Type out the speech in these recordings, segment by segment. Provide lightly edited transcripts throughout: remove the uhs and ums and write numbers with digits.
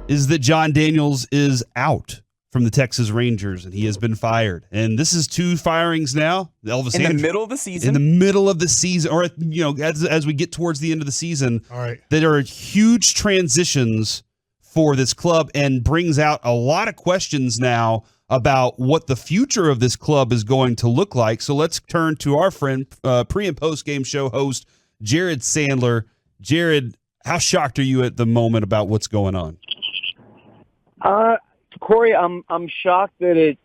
is that Jon Daniels is out from the Texas Rangers, and he has been fired. And this is 2 firings now. In the middle of the season? In the middle of the season, or as we get towards the end of the season. All right. There are huge transitions for this club and brings out a lot of questions now about what the future of this club is going to look like. So let's turn to our friend, pre- and post-game show host, Jared Sandler. Jared, how shocked are you at the moment about what's going on? Corey, I'm shocked that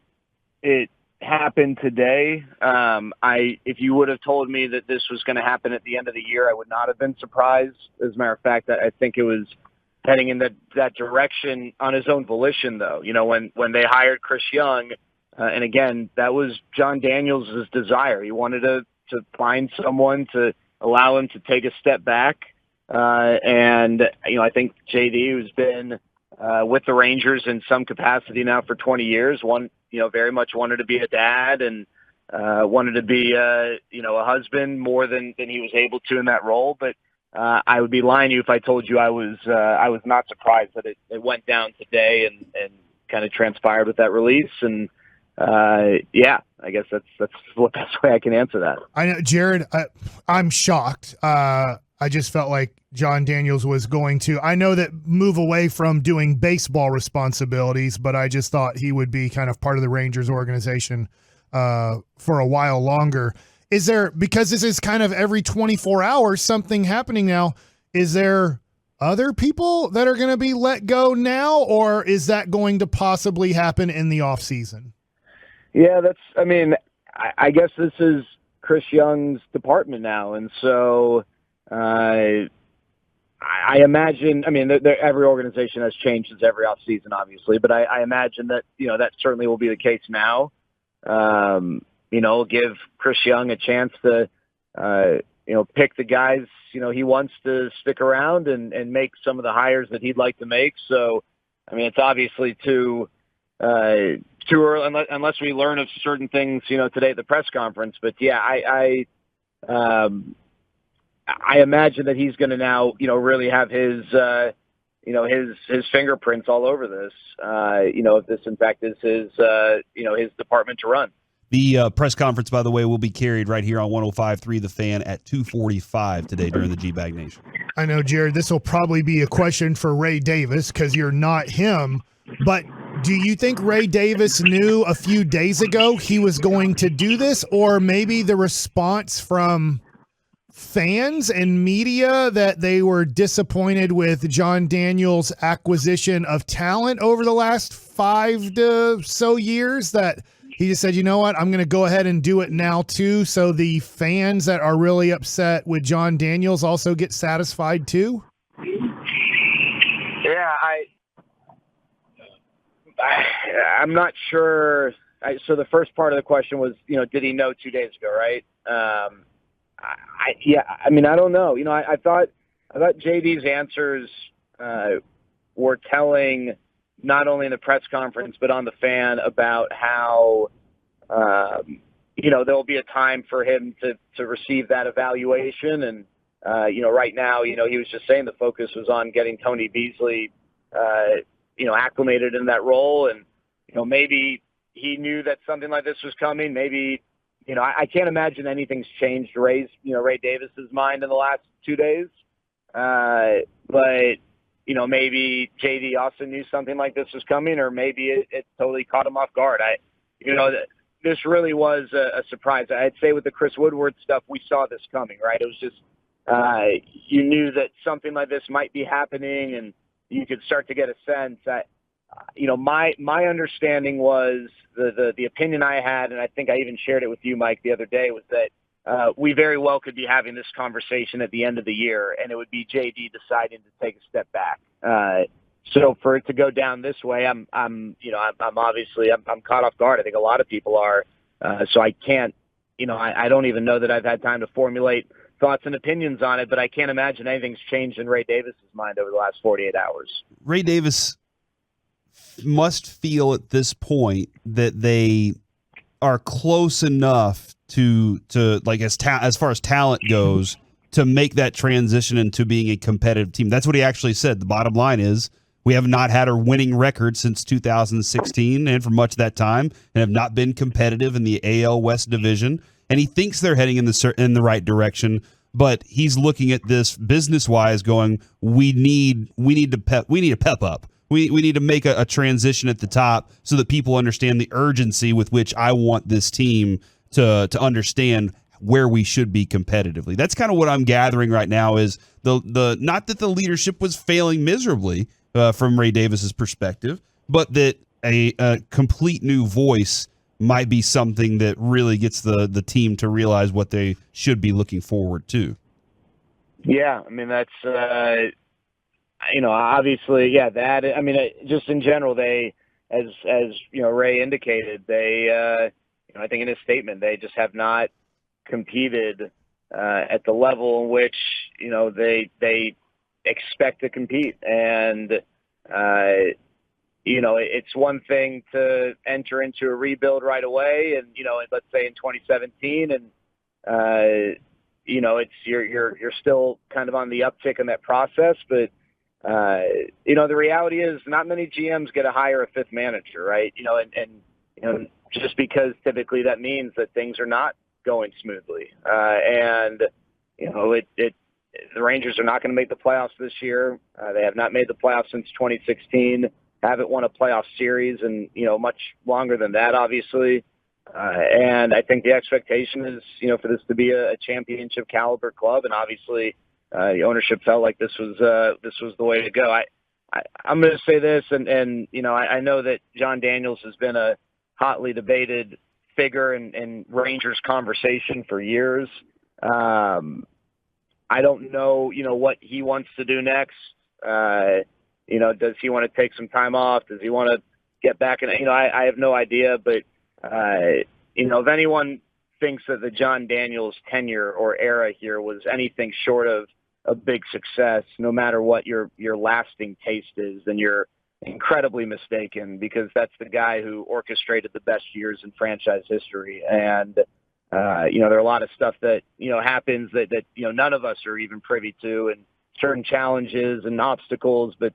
it happened today. If you would have told me that this was going to happen at the end of the year, I would not have been surprised. As a matter of fact, I think it was heading in that direction on his own volition, though. You know, when they hired Chris Young, and again, that was Jon Daniels' desire. He wanted to find someone to allow him to take a step back. And, I think JD, who's been with the Rangers in some capacity now for 20 years, very much wanted to be a dad and wanted to be, a husband more than he was able to in that role. But I would be lying to you if I told you I was not surprised that it went down today and kind of transpired with that release. And I guess that's the best way I can answer that. I know, Jared. I'm shocked. I just felt like Jon Daniels was going to, I know that move away from doing baseball responsibilities, but I just thought he would be kind of part of the Rangers organization for a while longer. Is there, because this is kind of every 24 hours, something happening now, is there other people that are going to be let go now, or is that going to possibly happen in the off season? Yeah, I guess this is Chris Young's department now. And so, I imagine, every organization has changed since every offseason, obviously, but I imagine that, that certainly will be the case now. Give Chris Young a chance to, pick the guys, he wants to stick around and make some of the hires that he'd like to make. So, it's obviously too early, unless we learn of certain things, today at the press conference. But yeah, I imagine that he's going to now, really have his fingerprints all over this, if this in fact is his department to run. The press conference, by the way, will be carried right here on 105.3 The Fan at 2:45 today during the G-Bag Nation. I know, Jared, this will probably be a question for Ray Davis because you're not him, but do you think Ray Davis knew a few days ago he was going to do this, or maybe the response from fans and media that they were disappointed with Jon Daniels' acquisition of talent over the last 5 to so years, that he just said, you know what, I'm going to go ahead and do it now too, so the fans that are really upset with Jon Daniels also get satisfied too? Yeah, I'm not sure. So the first part of the question was, did he know 2 days ago, right? I don't know. I thought JD's answers were telling, not only in the press conference but on the Fan, about how there'll be a time for him to receive that evaluation. And right now, he was just saying the focus was on getting Tony Beasley acclimated in that role. And maybe he knew that something like this was coming. Maybe I can't imagine anything's changed Ray Davis's mind in the last 2 days. But maybe JD also knew something like this was coming, or maybe it totally caught him off guard. This really was a surprise. I'd say with the Chris Woodward stuff, we saw this coming, right? It was just, you knew that something like this might be happening, and you could start to get a sense that, my understanding was the opinion I had, and I think I even shared it with you, Mike, the other day, was that we very well could be having this conversation at the end of the year, and it would be JD deciding to take a step back. So for it to go down this way, I'm obviously caught off guard. I think a lot of people are. So I can't, I don't even know that I've had time to formulate thoughts and opinions on it, but I can't imagine anything's changed in Ray Davis's mind over the last 48 hours. Ray Davis must feel at this point that they are close enough to like as far as talent goes to make that transition into being a competitive team. That's what he actually said. The bottom line is We have not had a winning record since 2016 and for much of that time, and have not been competitive in the AL West division. And he thinks they're heading in the right direction, but he's looking at this business-wise going, we need to pep up. We need to make a transition at the top so that people understand the urgency with which I want this team to understand where we should be competitively. That's kind of what I'm gathering right now is the not that the leadership was failing miserably from Ray Davis's perspective, but that a complete new voice might be something that really gets the team to realize what they should be looking forward to. Yeah, I mean, that's, obviously, yeah, that, I mean, just in general, they, as Ray indicated, they, I think in his statement, they just have not competed at the level in which, they expect to compete. And, it's one thing to enter into a rebuild right away and, let's say in 2017 and, it's you're still kind of on the uptick in that process, but the reality is not many GMs get to hire a fifth manager, right? And just because typically that means that things are not going smoothly, and the Rangers are not going to make the playoffs this year. They have not made the playoffs since 2016. Haven't won a playoff series in much longer than that, obviously. And I think the expectation is, for this to be a championship caliber club. And obviously, the ownership felt like this was the way to go. I'm going to say this, and I know that Jon Daniels has been a hotly debated figure in Rangers conversation for years. I don't know, what he wants to do next. Does he want to take some time off? Does he want to get back in? I have no idea, but if anyone thinks that the Jon Daniels tenure or era here was anything short of a big success, no matter what your lasting taste is, then you're incredibly mistaken, because that's the guy who orchestrated the best years in franchise history. And, there are a lot of stuff that, happens that none of us are even privy to, and certain challenges and obstacles. But,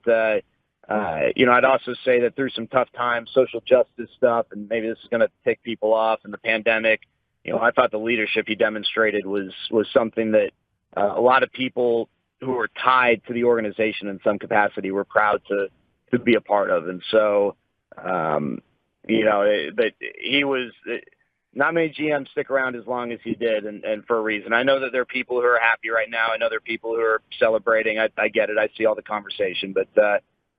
I'd also say that through some tough times, social justice stuff, and maybe this is going to tick people off, in the pandemic, I thought the leadership he demonstrated was something that a lot of people who were tied to the organization in some capacity were proud to be a part of. And so, but he was, not many GMs stick around as long as he did, and for a reason. I know that there are people who are happy right now. I know there are people who are celebrating. I get it. I see all the conversation, but,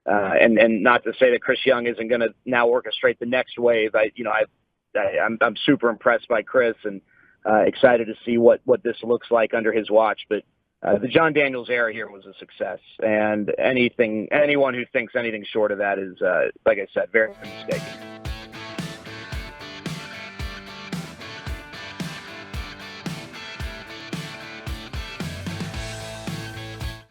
and not to say that Chris Young isn't going to now orchestrate the next wave. I'm super impressed by Chris, and excited to see what this looks like under his watch. But the Jon Daniels era here was a success, and anyone who thinks anything short of that is, like I said, very mistaken.